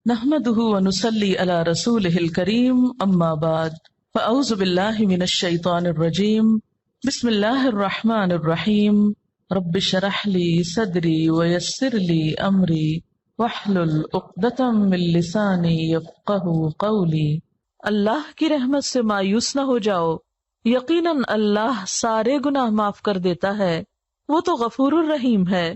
نحمده ونصلي على رسوله الكريم اما بعد فاعوذ بالله من الشيطان الرجيم بسم الله الرحمن الرحيم رب اشرح لي صدري ويسر لي امري واحلل عقدة من لساني يفقهوا قولي۔ اللہ کی رحمت سے مایوس نہ ہو جاؤ، یقیناً اللہ سارے گناہ معاف کر دیتا ہے، وہ تو غفور الرحیم ہے۔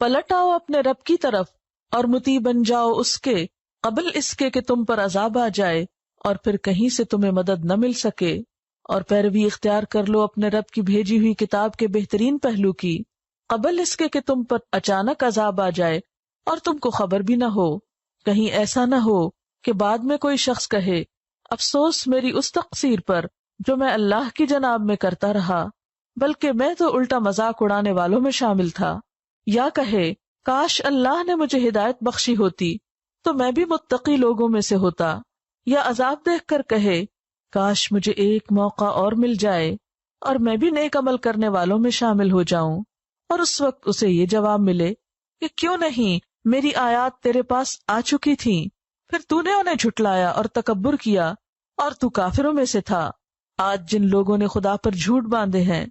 پلٹ آؤ اپنے رب کی طرف اور مطیع بن جاؤ اس کے قبل اس کے کہ تم پر عذاب آ جائے اور پھر کہیں سے تمہیں مدد نہ مل سکے، اور پیروی اختیار کر لو اپنے رب کی بھیجی ہوئی کتاب کے بہترین پہلو کی قبل اس کے کہ تم پر اچانک عذاب آ جائے اور تم کو خبر بھی نہ ہو۔ کہیں ایسا نہ ہو کہ بعد میں کوئی شخص کہے افسوس میری اس تقصیر پر جو میں اللہ کی جناب میں کرتا رہا، بلکہ میں تو الٹا مذاق اڑانے والوں میں شامل تھا۔ یا کہے کاش اللہ نے مجھے ہدایت بخشی ہوتی تو میں بھی متقی لوگوں میں سے ہوتا۔ یا عذاب دیکھ کر کہے کاش مجھے ایک موقع اور مل جائے اور میں بھی نیک عمل کرنے والوں میں شامل ہو جاؤں، اور اس وقت اسے یہ جواب ملے کہ کیوں نہیں، میری آیات تیرے پاس آ چکی تھیں، پھر تو نے انہیں جھٹلایا اور تکبر کیا اور تو کافروں میں سے تھا۔ آج جن لوگوں نے خدا پر جھوٹ باندھے ہیں،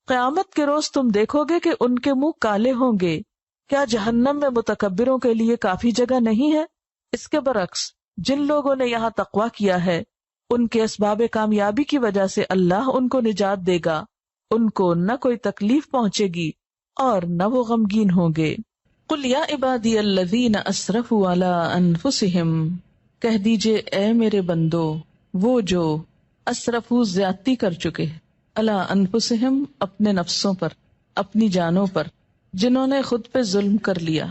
قیامت کے روز تم دیکھو گے کہ ان کے منہ کالے ہوں گے۔ کیا جہنم میں متکبروں کے لیے کافی جگہ نہیں ہے؟ اس کے برعکس جن لوگوں نے یہاں تقویٰ کیا ہے، ان کے اسباب کامیابی کی وجہ سے اللہ ان کو نجات دے گا، ان کو نہ کوئی تکلیف پہنچے گی اور نہ وہ غمگین ہوں گے۔ قل یا عبادی الذین اسرفوا علی انفسہم، کہہ دیجئے اے میرے بندو وہ جو اسرفوا زیادتی کر چکے، علی انفسہم اپنے نفسوں پر، اپنی جانوں پر، جنہوں نے خود پہ ظلم کر لیا۔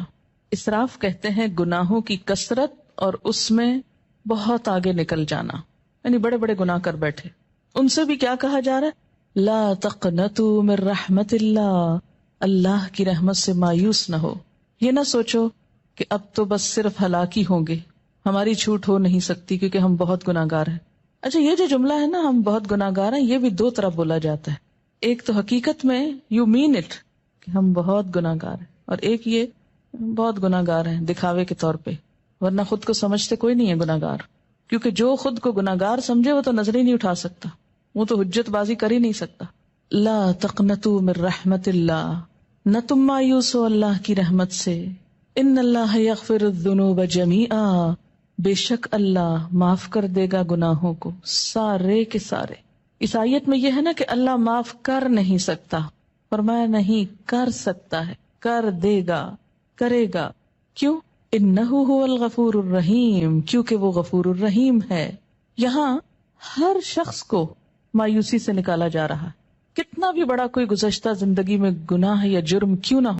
اسراف کہتے ہیں گناہوں کی کثرت اور اس میں بہت آگے نکل جانا، یعنی بڑے بڑے گناہ کر بیٹھے۔ ان سے بھی کیا کہا جا رہا ہے؟ لا تقنطوا من رحمت اللہ، اللہ کی رحمت سے مایوس نہ ہو۔ یہ نہ سوچو کہ اب تو بس صرف ہلاکی ہوں گے، ہماری چھوٹ ہو نہیں سکتی کیونکہ ہم بہت گناہ گار ہیں۔ اچھا، یہ جو جملہ ہے نا ہم بہت گناہ گار ہیں، یہ بھی دو طرح بولا جاتا ہے۔ ایک تو حقیقت میں یو مین اٹ کہ ہم بہت گناہ گار ہیں، اور ایک یہ بہت گناہ گار ہیں دکھاوے کے طور پہ، ورنہ خود کو سمجھتے کوئی نہیں ہے گناہ گار، کیونکہ جو خود کو گناہ گار سمجھے وہ تو نظر ہی نہیں اٹھا سکتا، وہ تو حجت بازی کر ہی نہیں سکتا۔ لا تقنطوا من رحمت اللہ، نہ تم مایوس ہو اللہ کی رحمت سے۔ ان اللہ یغفر الذنوب جمیعا، بے شک اللہ معاف کر دے گا گناہوں کو سارے کے سارے۔ اس آیت میں یہ ہے نا کہ اللہ معاف کر نہیں سکتا، فرمایا نہیں کر سکتا ہے، کر دے گا، کرے گا۔ کیوں؟ انہ هو الغفور الرحیم، کیونکہ وہ غفور الرحیم ہے۔ یہاں ہر شخص کو مایوسی سے نکالا جا رہا ہے، کتنا بھی بڑا کوئی گزشتہ زندگی میں گناہ یا جرم کیوں نہ ہو۔